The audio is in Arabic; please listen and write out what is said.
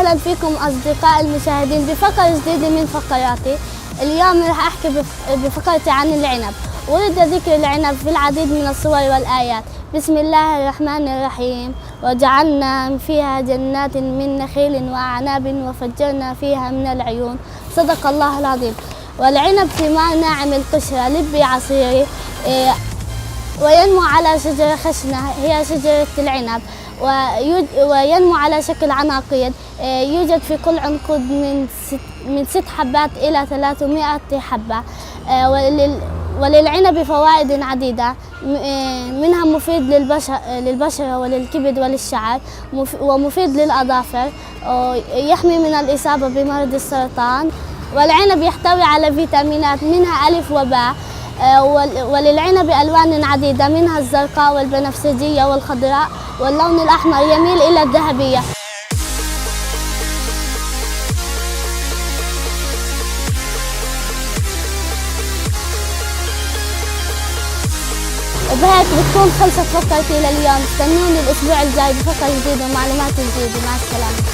أهلا فيكم أصدقاء المشاهدين بفقرة جديدة من فقراتي. اليوم راح أحكي بفقرتي عن العنب. ورد ذكر العنب في العديد من الصور والآيات. بسم الله الرحمن الرحيم. وجعلنا فيها جنات من نخيل وأعناب وفجرنا فيها من العيون. صدق الله العظيم. والعنب ثمار ناعم القشرة لبي عصيري، وينمو على شجرة خشنة هي شجرة العنب، وينمو على شكل عناقيد. يوجد في كل عنقود من 6 حبات إلى 300 حبة. وللعنب فوائد عديدة، منها مفيد للبشرة وللكبد وللشعر، ومفيد للأظافر، يحمي من الإصابة بمرض السرطان. والعنب يحتوي على فيتامينات منها ألف وباء. وللعنب ألوان عديدة منها الزرقاء والبنفسجية والخضراء، واللون الأحمر يميل إلى الذهبية. وبهيك بتكون خلصت فقرتي لليوم. استنوني الأسبوع الجاي بفقرة جديدة ومعلومات جديدة. مع السلامة.